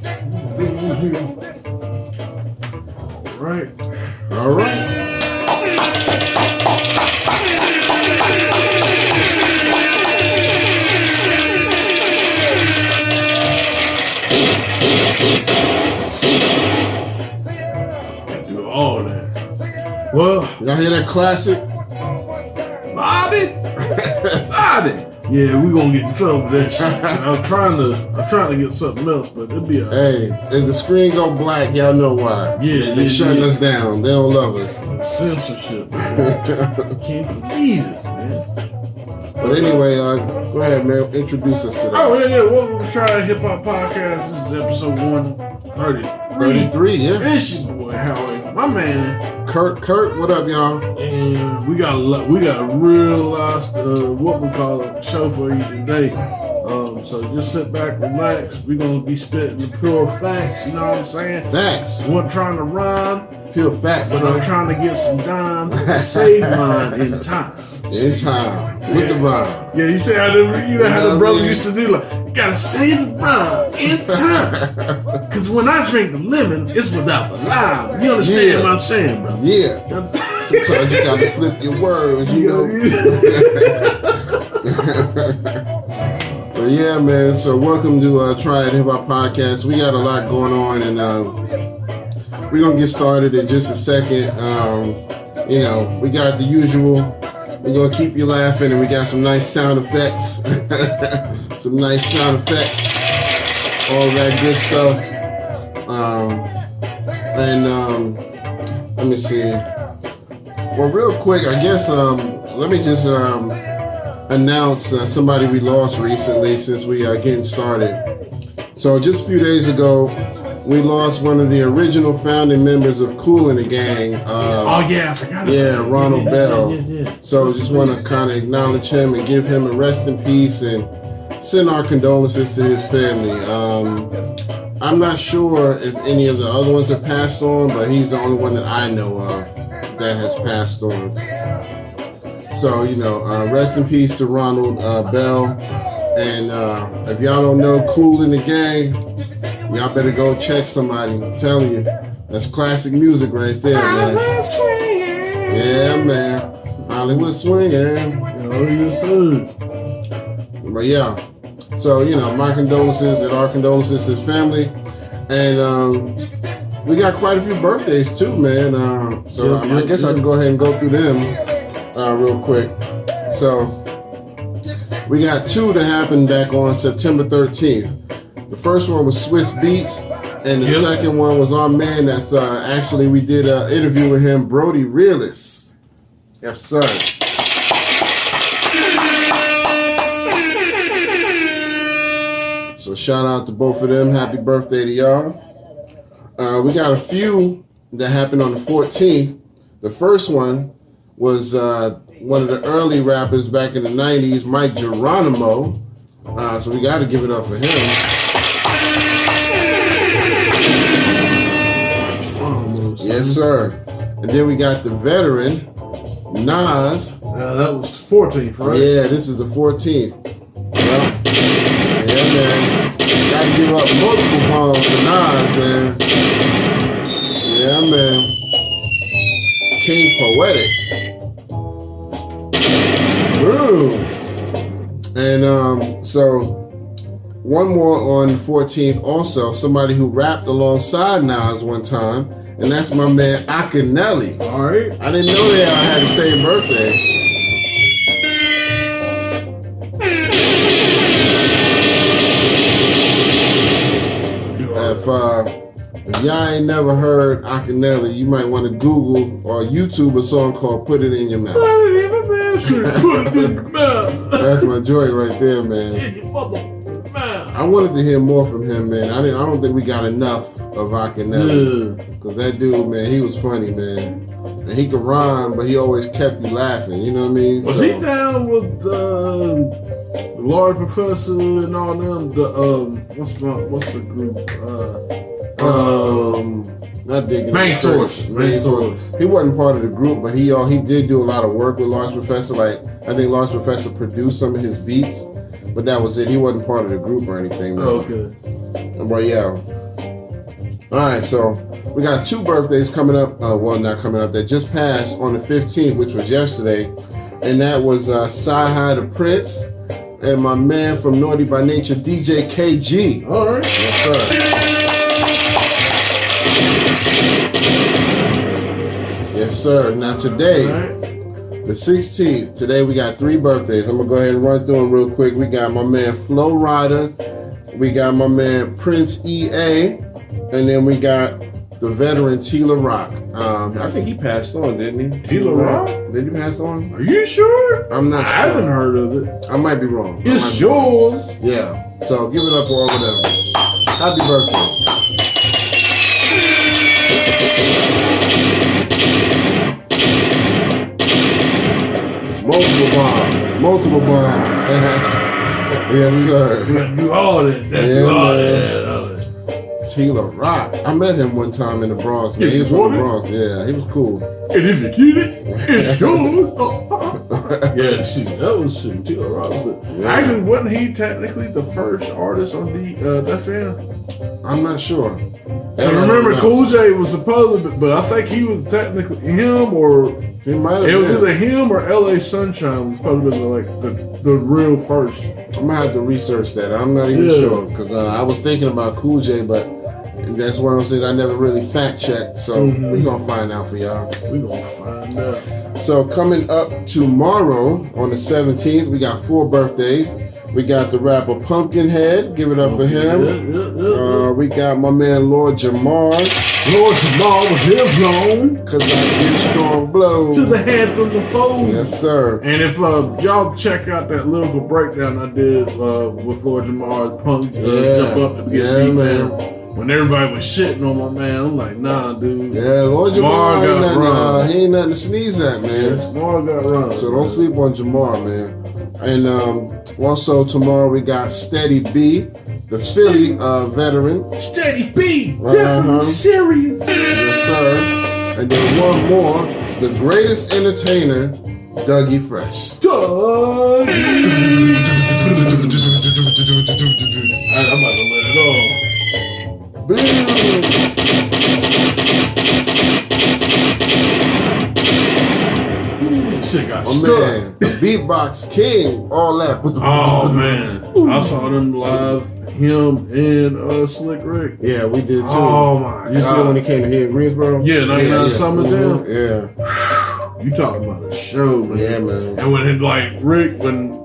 All right. Do all that. Well, y'all hear that classic? Bobby. Yeah, we gonna get in trouble for that shit. I'm trying to get something else, but it'll be alright. Hey, if the screen go black, y'all know why. Yeah, they shutting us down. They don't love us. Censorship, man. Can't believe this, man. But anyway, go ahead, man. Introduce us to that. Oh yeah. Welcome to Try Hip Hop Podcast. This is episode 133. 33, yeah. It's your boy Howie, my man. Kurt, what up, y'all? And we got a real what we call a show for you today. So just sit back, relax. We're gonna be spitting the pure facts. You know what I'm saying? Facts. We're trying to rhyme, pure facts. but I'm trying to get some dimes to save mine in time. In time, with the rhyme. Yeah, you say how the brother used to do, like, you gotta say the rhyme in time. Cause when I drink the lemon, it's without the lime. You understand what I'm saying, bro? Yeah. Sometimes you gotta flip your words, you know. But yeah, man. So welcome to Try It Hip Hop Podcast. We got a lot going on, and we're gonna get started in just a second. We got the usual. We're gonna keep you laughing, and we got some nice sound effects. Some nice sound effects. All that good stuff. Let me see. Well, real quick, I guess. Let me just announce somebody we lost recently since we are getting started. So just a few days ago, we lost one of the original founding members of Kool and the Gang. I forgot. Yeah, Ronald Bell. Yeah. So just want to kind of acknowledge him and give him a rest in peace and send our condolences to his family. I'm not sure if any of the other ones have passed on, but he's the only one that I know of that has passed on. So, rest in peace to Ronald Bell. And if y'all don't know Kool and the Gang, y'all better go check somebody. I'm telling you, that's classic music right there, man. Hollywood swinging. Yeah, man. Hollywood swinging. But yeah. So, my condolences and our condolences to his family. And we got quite a few birthdays too, man. I guess I can go ahead and go through them real quick. So we got two that happened back on September 13th. The first one was Swiss Beats, and the second one was our man that's actually we did an interview with him, Brody Realist. Yes, sir. So shout out to both of them. Happy birthday to y'all. We got a few that happened on the 14th. The first one was one of the early rappers back in the 90s, Mike Geronimo. So we got to give it up for him. Yes, sir. And then we got the veteran, Nas. That was 14th, right? Yeah, this is the 14th. Well, yeah, man. Got to give up multiple bombs for Nas, man. Yeah, man. King Poetic. Ooh. And so one more on the 14th also, somebody who rapped alongside Nas one time, and that's my man Akinelli. All right. I didn't know they all had the same birthday. If y'all ain't never heard Akinelli, you might want to Google or YouTube a song called "Put It in Your Mouth." Put it in my mouth. Put it in your mouth. That's my joy right there, man. I wanted to hear more from him, man. I don't think we got enough of Akinelli. Because that dude, man, he was funny, man. And he could rhyme, but he always kept you laughing. You know what I mean? Was he down with the Large Professor and all them? What's the group? Not digging. Main Source. He wasn't part of the group, but he did do a lot of work with Large Professor. Like I think Large Professor produced some of his beats, but that was it. He wasn't part of the group or anything. Though. Okay. But yeah, All right, so we got 2 birthdays coming up. Well, not coming up. That just passed on the 15th, which was yesterday, and that was Sci-Hi the Prince and my man from Naughty by Nature, DJ KG. All right. Yes, sir. Yes, sir. Now today, the 16th. Today we got 3 birthdays. I'm gonna go ahead and run through them real quick. We got my man Flo Rida. We got my man Prince EA. And then we got the veteran Tila Rock. I think he passed on, didn't he? Tila Rock? Did he pass on? Are you sure? I'm not sure. I haven't heard of it. I might be wrong. It's yours. Yeah. So give it up for all of them. Happy birthday. Multiple bombs. Yes, sir. You gotta do all that. Tila Rock. I met him one time in the Bronx. Man. He was from the Bronx. Yeah, he was cool. And if you get it, it's yours. Yeah, shoot, that was shit. Tila Rock was it. Yeah. Actually, wasn't he technically the first artist on the Def Jam? I'm not sure. I remember Cool J was supposed to, but I think he was technically him, or he might have. It was either him or LA Sunshine was supposed to be like the real first. I'm gonna have to research that. I'm not even sure because I was thinking about Cool J, but that's one of those things I never really fact checked. So we gonna find out for y'all. We gonna find out. So coming up tomorrow on the 17th, we got 4 birthdays. We got the rapper Pumpkinhead. Give it up for him. We got my man Lord Jamar. Lord Jamar with his long. Cause I give strong blows. To the head of the phone. Yes, sir. And if y'all check out that lyrical breakdown I did with Lord Jamar's Punk Jump Up to Get Beat, man. When everybody was shitting on my man, I'm like, nah, dude. Yeah, Lord Jamar he ain't nothing to sneeze at, man. Yeah, Jamar got run. So don't sleep on Jamar, man. And also tomorrow we got Steady B, the Philly veteran. Steady B, definitely serious. Yes, sir. And then one more, the greatest entertainer, Dougie Fresh. Dougie. I'm about to let it on. Shit got stuck. Man, the Beatbox King, all that. Oh man, I saw them live, him and Slick Rick. Yeah, we did too. Oh my god! You see him when he came to here in Greensboro? Yeah, 99 Summer Jam. Yeah. You talking about a show, man? Yeah, man. And when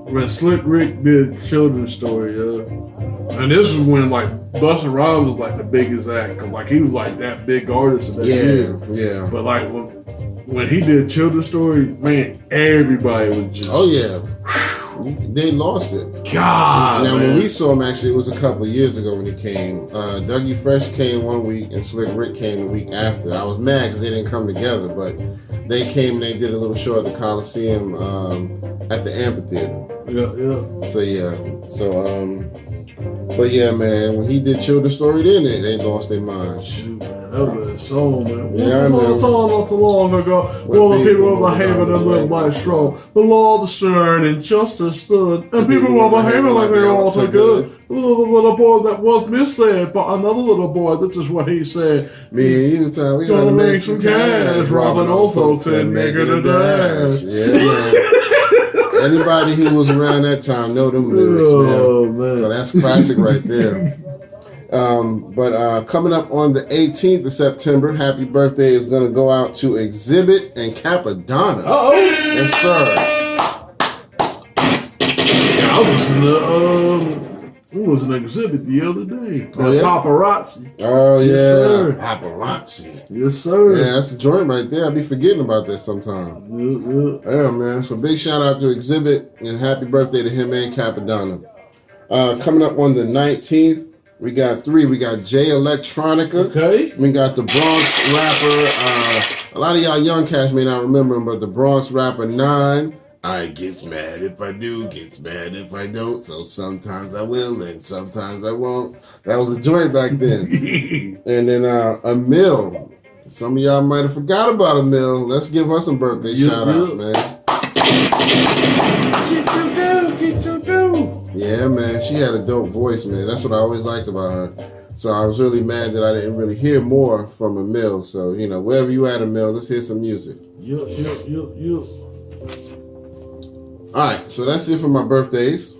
when Slick Rick did Children's Story, and this was when like Busta Rhymes was like the biggest act, cause like he was like that big artist in that year. Yeah. But like when he did Children's Story, man, everybody was just. Oh yeah. They lost it. God. Now man. when we saw him, actually, it was a couple of years ago when he came. Dougie Fresh came one week and Slick Rick came the week after. I was mad because they didn't come together, but they came and they did a little show at the Coliseum at the amphitheater. Yeah. But yeah, man, when he did Children's Story, then they lost their minds. Shoot, man, that was a song, man. Yeah, not too long ago, all the people were behaving and lived by strong. The law was stern and justice stood, and people were behaving like they all so good. The little boy that was misled by another little boy, this is what he said. Me and you, time we gonna make some cash, robbing old folks and making a dash. Yeah, man. Anybody who was around that time know them lyrics, man. So that's classic right there. But coming up on the 18th of September, happy birthday is going to go out to Exhibit and Capadonna. Uh-oh. Yes, sir. Yeah, I was an Exhibit the other day. Paparazzi. Oh, yeah. Yes, sir. Paparazzi. Yes, sir. Yeah, that's the joint right there. I be forgetting about that sometimes. Yeah, man. So big shout out to Exhibit and happy birthday to him and Capadonna. Coming up on the 19th, we got 3. We got Jay Electronica. Okay. We got the Bronx rapper. A lot of y'all young cats may not remember him, but the Bronx rapper 9. I gets mad if I do, gets mad if I don't. So sometimes I will and sometimes I won't. That was a joint back then. And then Emil. Some of y'all might have forgot about Emil. Let's give her some birthday shout outs, man. Get your dough. Yeah, man. She had a dope voice, man. That's what I always liked about her. So I was really mad that I didn't really hear more from Emil. So, wherever you at, Emil, let's hear some music. Yup. All right, so that's it for my birthdays.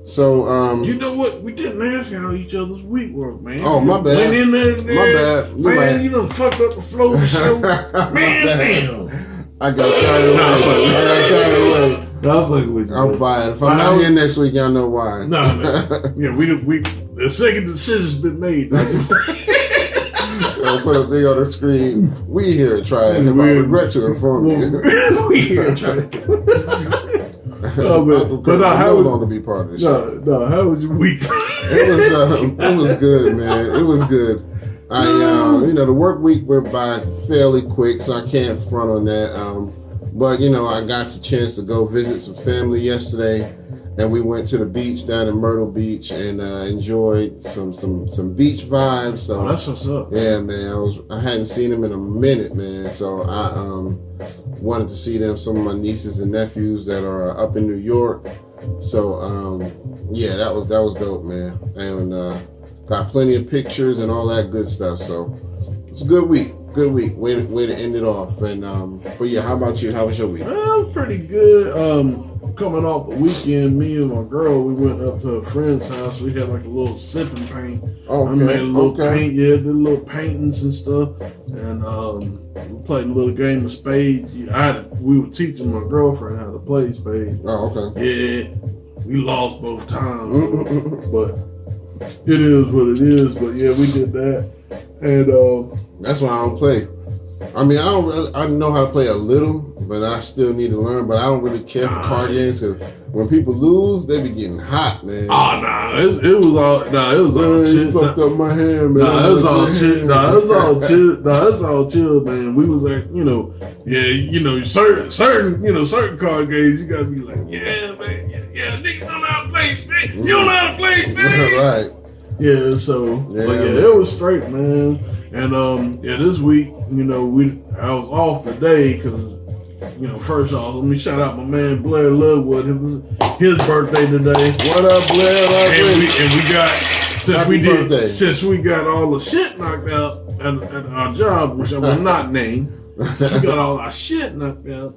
So, you know what? We didn't ask how each other's week was, man. Oh, my bad. Went in there, My bad. Man, Right. you done fucked up the flow of the show. Man, damn. I got carried away. I'm fucking with you. I'm fired. If I'm not here next week, y'all know why. No. Yeah, we the second decision's been made. I'll put a thing on the screen. We here trying. I regret to inform you. We here trying. But no, how no longer be part of this show. No, how was your week? It was good, man. It was good. The work week went by fairly quick, so I can't front on that. But I got the chance to go visit some family yesterday, and we went to the beach down in Myrtle Beach and enjoyed some beach vibes. So that's what's up. Yeah, man. I hadn't seen them in a minute, man. So I wanted to see them. Some of my nieces and nephews that are up in New York. So yeah, that was dope, man. And got plenty of pictures and all that good stuff. So it's a good week. Good week. Way to end it off. And but yeah, how about you? How was your week? Well, pretty good. Coming off the weekend, me and my girl, we went up to a friend's house. We had like a little sipping paint. Okay. I made a little paint, did little paintings and stuff. And we played a little game of spades. We were teaching my girlfriend how to play spades. Oh, okay. Yeah, we lost both times, but it is what it is. But yeah, we did that. And that's why I don't play. I mean, I know how to play a little, but I still need to learn. But I don't really care for card games because when people lose, they be getting hot, man. Oh no, it was all chill. You fucked up my hand, man. It was all chill. It was all chill, man. We was like, certain card games, you gotta be like, yeah, man, yeah, niggas don't know how to play spades. You don't know how to play spades. Right. Yeah, so but it was straight, man. And this week, I was off today because, first off, let me shout out my man Blair Lovewood. It was his birthday today. What up, Blair? And we got since we got all the shit knocked out at our job, which I will not name. We got all our shit knocked out.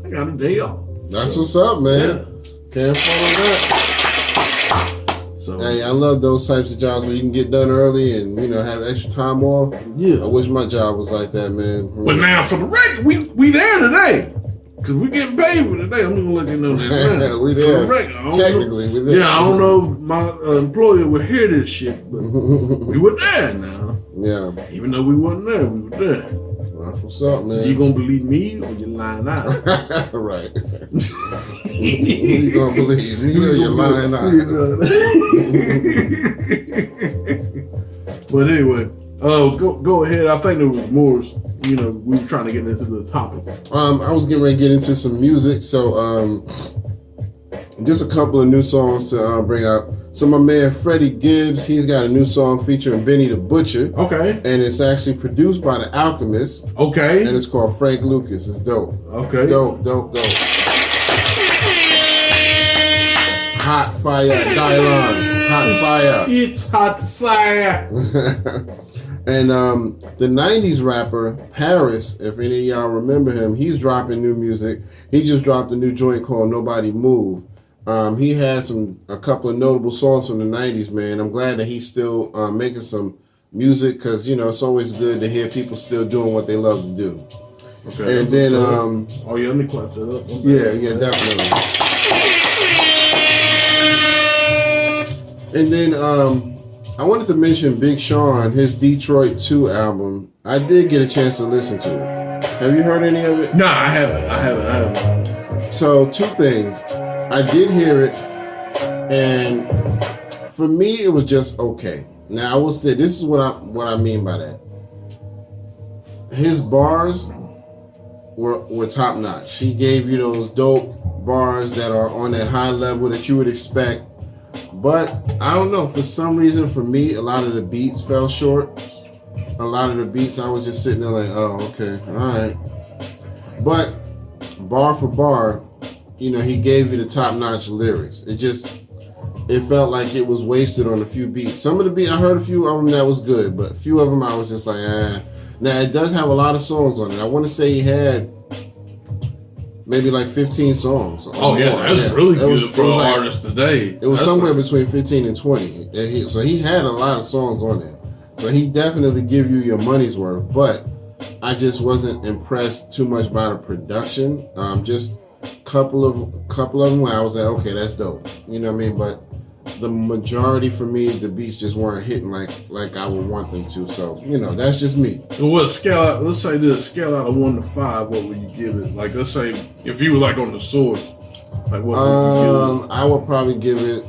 I got a day off. That's what's up, man. Yeah. Can't follow that. So, hey, I love those types of jobs where you can get done early and have extra time off. Yeah, I wish my job was like that, man. But now for the record, we there today because we getting paid for today. I'm gonna let you know that. We there. For the record, Technically, we there. Yeah, I don't know if my employer would hear this shit, but we were there now. Yeah. Even though we wasn't there, we were there. That's what's up, man. So you gonna believe me or you lying out? Right. You gonna believe me or you lying out? But anyway, go ahead. I think there was more. We were trying to get into the topic. I was getting ready to get into some music, so just a couple of new songs to bring up. So my man Freddie Gibbs, he's got a new song featuring Benny the Butcher. Okay. And it's actually produced by The Alchemist. Okay. And it's called Frank Lucas. It's dope. Okay. Dope. Hot fire, Dylon. Hot fire. It's hot fire. And the 90s rapper, Paris, if any of y'all remember him, he's dropping new music. He just dropped a new joint called Nobody Move. He had a couple of notable songs from the 90s, man. I'm glad that he's still making some music because, it's always good to hear people still doing what they love to do. Okay. And then, let me clap that up. Yeah, definitely. And then, I wanted to mention Big Sean, his Detroit 2 album. I did get a chance to listen to it. Have you heard any of it? No, I haven't. So, two things. I did hear it, and for me, it was just okay. Now, I will say, this is what I mean by that. His bars were top notch. He gave you those dope bars that are on that high level that you would expect. But I don't know, for some reason, for me, a lot of the beats fell short. A lot of the beats, I was just sitting there like, oh, okay, all right. But bar for bar, he gave you the top-notch lyrics. It it felt like it was wasted on a few beats. Some of the beats, I heard a few of them that was good, but a few of them I was just like, eh. Now, it does have a lot of songs on it. I want to say he had maybe like 15 songs. Oh, yeah, that's really good for an artist today. It was somewhere between 15 and 20. So he had a lot of songs on there. So he definitely give you your money's worth, but I just wasn't impressed too much by the production. Just couple of them where I was like, okay, that's dope. You know what I mean? But the majority for me, the beats just weren't hitting like I would want them to. So, you know, that's just me. Well, scale out, let's say this, scale out of 1 to 5, what would you give it? Like, let's say if you were like on the source, like what would you give it? I would probably give it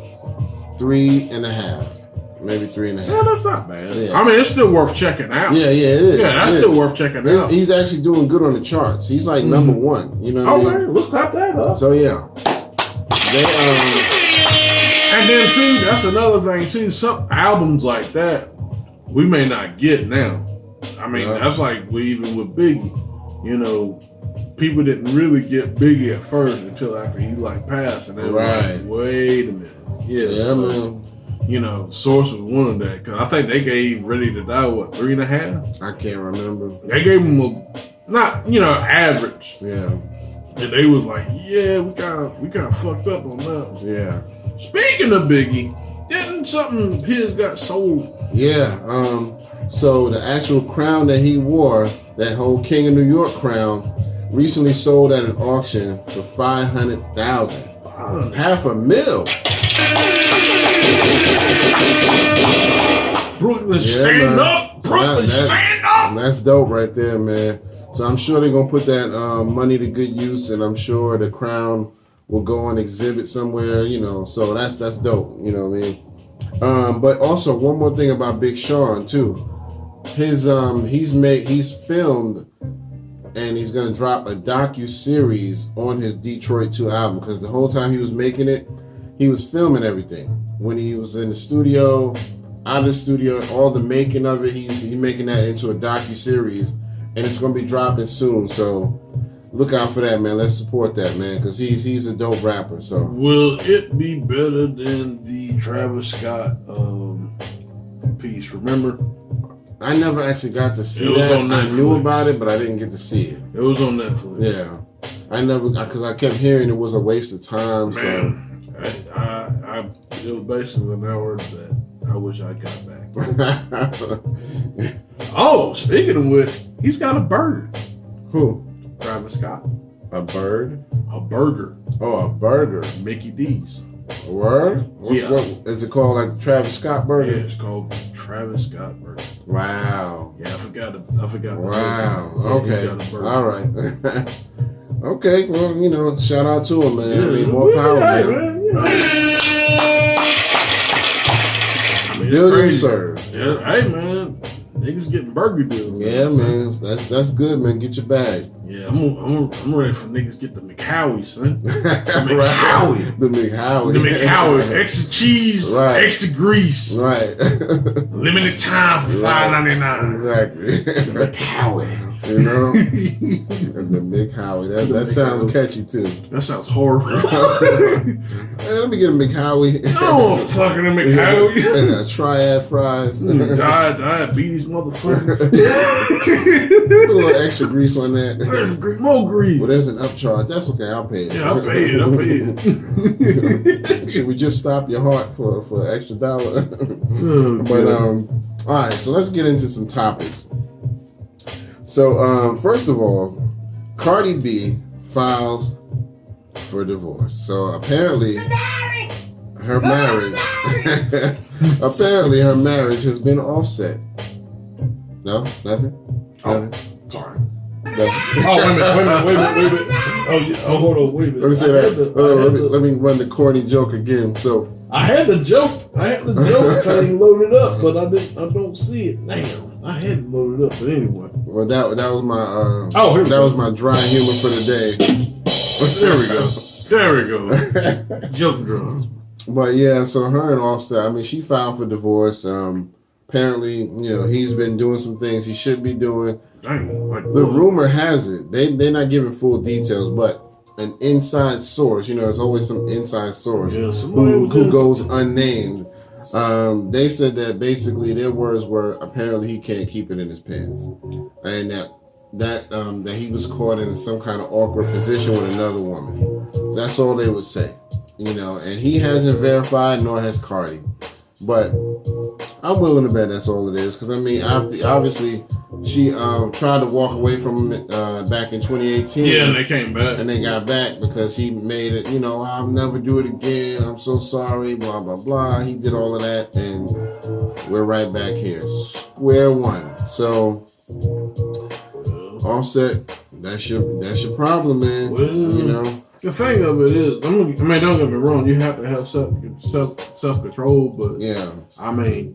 3.5. Maybe 3.5. Yeah, that's not bad. Yeah. I mean, it's still worth checking out. Yeah, it is. Yeah, that's still worth checking out. He's actually doing good on the charts. He's like number 1. You know what I mean? Okay, let's clap that up. So yeah. And then too, that's another thing too. Some albums like that we may not get now. I mean, that's like even with Biggie. You know, people didn't really get Biggie at first until after he like passed, and they were like, "Wait a minute, yeah, man." You know, Source was one of that because I think they gave Ready to Die 3.5. I can't remember. They gave him not average. Yeah. And they was like, yeah, we kind of fucked up on that one. Yeah. Speaking of Biggie, didn't something his got sold? Yeah. So the actual crown that he wore, that whole King of New York crown, recently sold at an auction for $500,000. $500,000. Brooklyn, stand up! Brooklyn, stand up! That's dope right there, man. So I'm sure they're gonna put that money to good use, and I'm sure the crown will go on exhibit somewhere, you know. So that's dope, you know what I mean? But also one more thing about Big Sean too. His he's filmed, and he's gonna drop a docu-series on his Detroit 2 album, because the whole time he was making it, he was filming everything. When he was in the studio, out of the studio, all the making of it, he's making that into a docu-series. And it's gonna be dropping soon, so look out for that, man. Let's support that, man, because he's a dope rapper. So will it be better than the Travis Scott piece? Remember, I never actually got to see that. I knew about it, but I didn't get to see it. It was on Netflix. Yeah, I never, because I kept hearing it was a waste of time. Man, so it was basically an hour that I wish I got back. Oh, speaking of which, he's got a bird. Who? Travis Scott. A bird? A burger. Oh, a burger. Mickey D's. Word? Yeah. What is it called? Like Travis Scott burger? Yeah, it's called Travis Scott burger. Wow. Yeah, I forgot. Wow. Yeah, okay. All right. Okay. Well, you know, shout out to him, man. Yeah, I mean, more power, man. You know. Billion served. Yeah, hey, man. Niggas getting burger deals. Yeah, man. That's good, man. Get your bag. Yeah, I'm ready for niggas get the McHowie, son. The McHowie. The McHowie. The McHowie. Extra cheese, extra grease. Right. Limited time for $5.99. Exactly. The McHowie. You know? The McHowie. That sounds catchy, too. That sounds horrible. Hey, let me get a McHowie. I don't want fucking a McHowie. And a triad fries. Diabetes, motherfucker. Put a little extra grease on that. More grease. Well, there's an upcharge. That's okay. I'll pay it. Yeah, I'll pay it. Should we just stop your heart for an extra $1? But all right. So let's get into some topics. So first of all, Cardi B files for divorce. So apparently, her marriage has been offset. No, nothing. Nothing. Sorry. No. Oh, wait a minute. Oh, yeah. Oh, hold on, wait a minute. Let me say that. Let me run the corny joke again. So I had the joke thing loaded up, but I don't see it. Damn, I had it loaded up, but anyway. Well, that was my was my dry humor for the day. There we go. Joke drums. But yeah, so her and Offset, I mean, she filed for divorce. Apparently, you know, he's been doing some things he shouldn't be doing. Dang, The rumor has it, they're not giving full details, but an inside source. There's always some inside source who goes unnamed. They said that basically their words were apparently he can't keep it in his pants, and that he was caught in some kind of awkward position with another woman. That's all they would say, and he hasn't verified, nor has Cardi. But I'm willing to bet that's all it is, because obviously she tried to walk away from him back in 2018. Yeah, and they came back. And they got back because he made it, I'll never do it again. I'm so sorry, blah, blah, blah. He did all of that, and we're right back here. Square one. So, Offset, that's your problem, man. Well, the thing of it is, don't get me wrong, you have to have self-control, but yeah,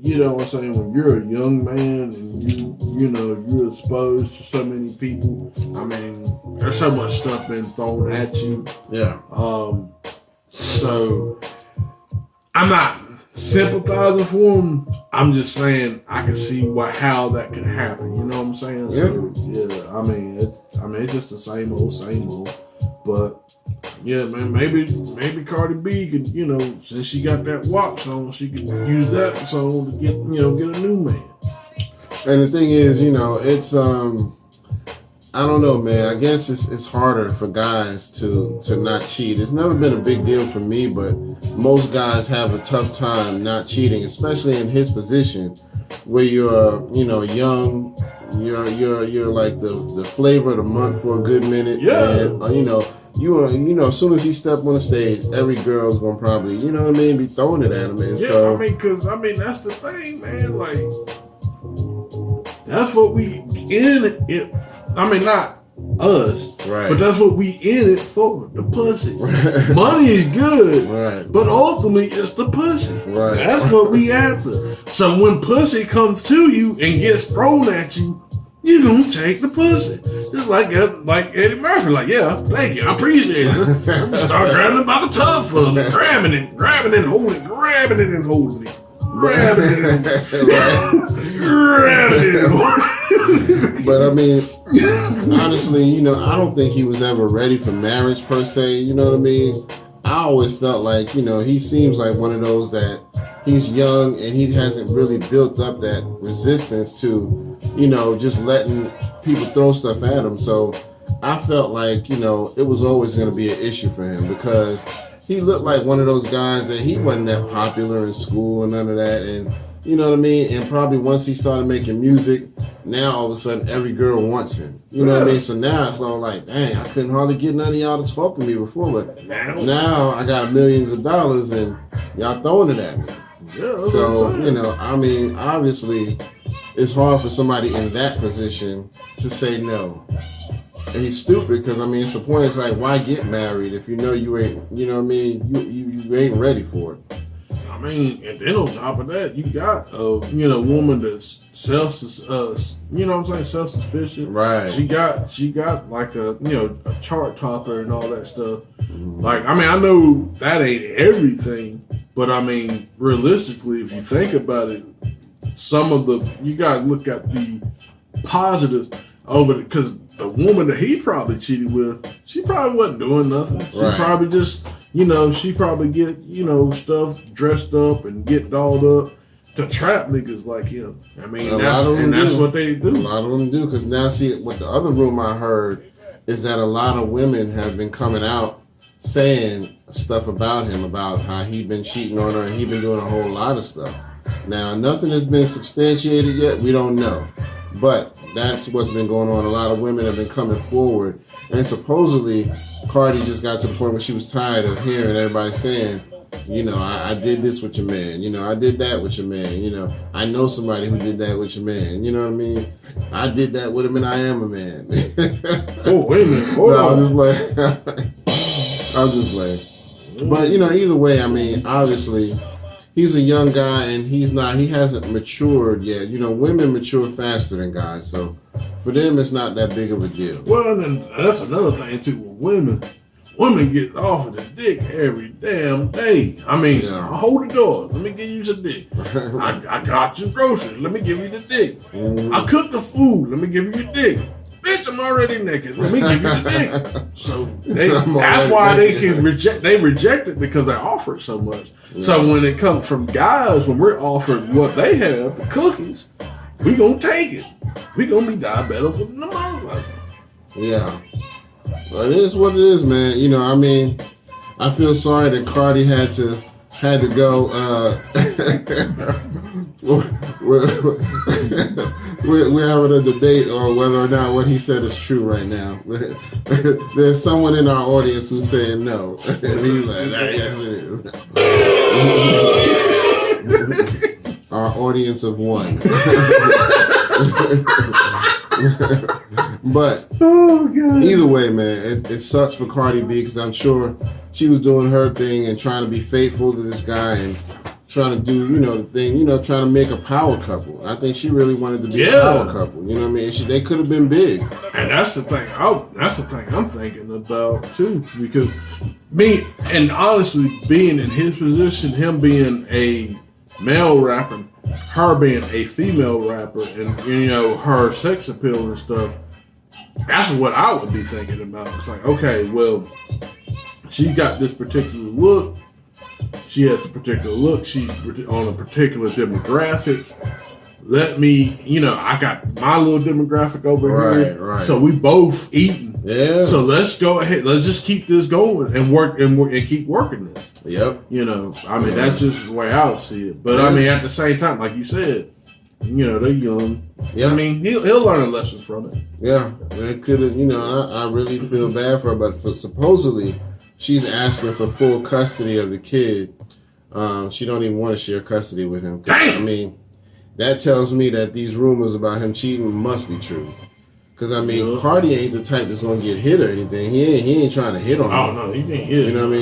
you know what I'm saying, when you're a young man and you're exposed to so many people, there's so much stuff being thrown at you. Yeah. So I'm not sympathizing for him. I'm just saying I can see how that could happen. You know what I'm saying? So, yeah. It's just the same old. But yeah, man, maybe Cardi B could, since she got that WAP song, she could use that song to get a new man. And the thing is, it's I don't know, man. I guess it's harder for guys to not cheat. It's never been a big deal for me, but most guys have a tough time not cheating, especially in his position, where you're young. You're like the flavor of the month for a good minute. Yeah. And, as soon as he stepped on the stage, every girl's gonna probably, be throwing it at him. And yeah, so, because that's the thing, man. Like, that's what we in it. Not us, right? But that's what we in it for. The pussy. Money is good, right? But ultimately, it's the pussy. Right. That's what we after. So when pussy comes to you and gets thrown at you, you're gonna take the pussy. Just like Eddie Murphy. Like, yeah, thank you, I appreciate it. Start grabbing it by the tub for me, grabbing it and holding it, grabbing it and holding it. Grabbing it and holding it. But honestly, I don't think he was ever ready for marriage per se. You know what I mean? I always felt like, he seems like one of those that he's young and he hasn't really built up that resistance to, just letting people throw stuff at him. So I felt like, it was always going to be an issue for him, because he looked like one of those guys that he wasn't that popular in school and none of that. And you know what I mean? And probably once he started making music, now all of a sudden every girl wants him. You know what I mean? So now it's all like, dang, I couldn't hardly get none of y'all to talk to me before, but now I got millions of dollars and y'all throwing it at me. Yeah, so, obviously it's hard for somebody in that position to say no. And he's stupid, because it's the point. It's like, why get married if you ain't, you ain't ready for it. And then on top of that, you got a woman that's self-sufficient. Right. She got like a chart topper and all that stuff. Mm-hmm. Like, I know that ain't everything, but realistically, if you think about it, you gotta look at the positives over it, because the woman that he probably cheated with, she probably wasn't doing nothing. She probably just, she probably get, stuff dressed up and get dolled up to trap niggas like him. That's what they do. A lot of them do, because now, see, what the other rumor I heard is that a lot of women have been coming out saying stuff about him, about how he been cheating on her and he been doing a whole lot of stuff. Now, nothing has been substantiated yet. We don't know. But that's what's been going on. A lot of women have been coming forward. And supposedly, Cardi just got to the point where she was tired of hearing everybody saying, I did this with your man. I did that with your man. I know somebody who did that with your man. You know what I mean? I did that with him and I am a man. Oh, wait a minute. I'm just playing. But, either way, obviously, he's a young guy and he hasn't matured yet. Women mature faster than guys, so for them it's not that big of a deal. Well, and that's another thing too with women. Women get offered the dick every damn day. Hold the door. Let me give you some dick. I got your groceries. Let me give you the dick. Mm-hmm. I cooked the food. Let me give you the dick. bitch, I'm already naked. Let me give you the dick. So that's why they can reject. They reject it because they offer it so much. Yeah. So when it comes from guys, when we're offered what they have, the cookies, we gonna take it. We gonna be diabetic with the motherfucker. Yeah. But it is what it is, man. You know, I mean, I feel sorry that Cardi had to go. We're having a debate on whether or not what he said is true right now. There's someone in our audience who's saying no. And he's like, nah, yes, it is. Our audience of one. But either way, man, it sucks for Cardi B because I'm sure she was doing her thing and trying to be faithful to this guy and trying to do, the thing, trying to make a power couple. I think she really wanted to be a power couple. You know what I mean? They could have been big. And that's the thing. That's the thing I'm thinking about too, because me and honestly being in his position, him being a male rapper, her being a female rapper, and her sex appeal and stuff. That's what I would be thinking about. It's like, okay, well, she got this particular look. She has a particular look. She's on a particular demographic. Let me, I got my little demographic over here. Right. So we both eating. Yeah. So let's go ahead. Let's just keep this going and work and keep working this. Yep. That's just the way I would see it. But I mean, at the same time, like you said, they're young. Yeah. I mean, he'll learn a lesson from it. Yeah. It could have, I really feel bad for her, but supposedly she's asking for full custody of the kid. She don't even want to share custody with him. Damn! I mean, that tells me that these rumors about him cheating must be true. Because, I mean, Cardi ain't the type that's going to get hit or anything. He ain't trying to hit on her. Oh, no, he ain't hit. You know what I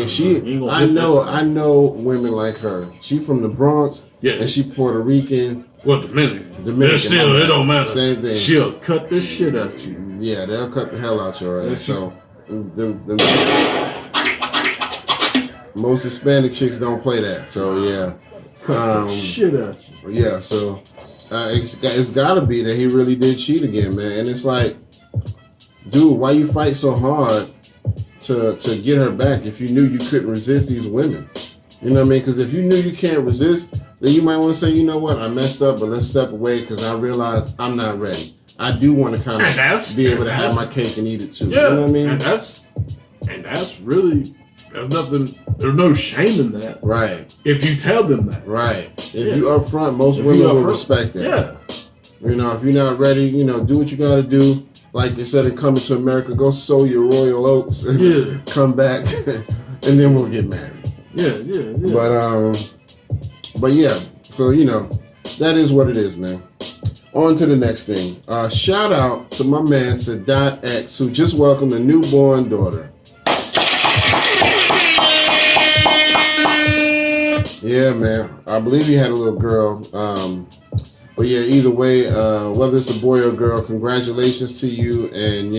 mean? I know women like her. She from the Bronx, and she Puerto Rican. Well, Dominican. Still, it don't matter. Same thing. She'll cut the shit out you. Yeah, they'll cut the hell out your ass. So, most Hispanic chicks don't play that. So, yeah. Cut the shit out you. Yeah, so it's got to be that he really did cheat again, man. And it's like, dude, why you fight so hard to get her back if you knew you couldn't resist these women? You know what I mean? Because if you knew you can't resist, then you might want to say, you know what, I messed up, but let's step away because I realize I'm not ready. I do want to kind of be able to have my cake and eat it too. Yeah, you know what I mean? And that's really, there's nothing, there's no shame in that. Right. If you tell them that. Right. If you up front, most women will respect that. Yeah. If you're not ready, do what you got to do. Like they said in Coming to America, go sow your royal oats and come back, and then we'll get married. Yeah. But yeah, so that is what it is, man. On to the next thing. Shout out to my man Sadat X, who just welcomed a newborn daughter. Yeah, man. I believe he had a little girl. But yeah, either way, whether it's a boy or girl, congratulations to you, and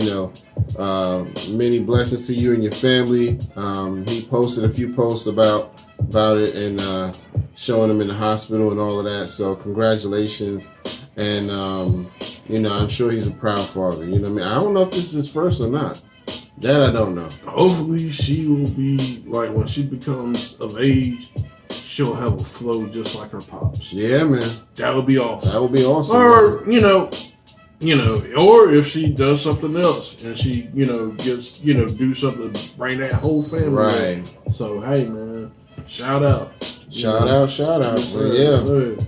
many blessings to you and your family. He posted a few posts about it and showing him in the hospital and all of that. So congratulations, and I'm sure he's a proud father. You know what I mean? I don't know if this is his first or not. That I don't know. Hopefully, she will be like when she becomes of age. She'll have a flow just like her pops. Yeah, man. That would be awesome. That would be awesome. Or, or if she does something else and she, gets, do something to bring that whole family. Right. Up. So, hey, man, shout out. Shout out. Yes, Yeah. sir.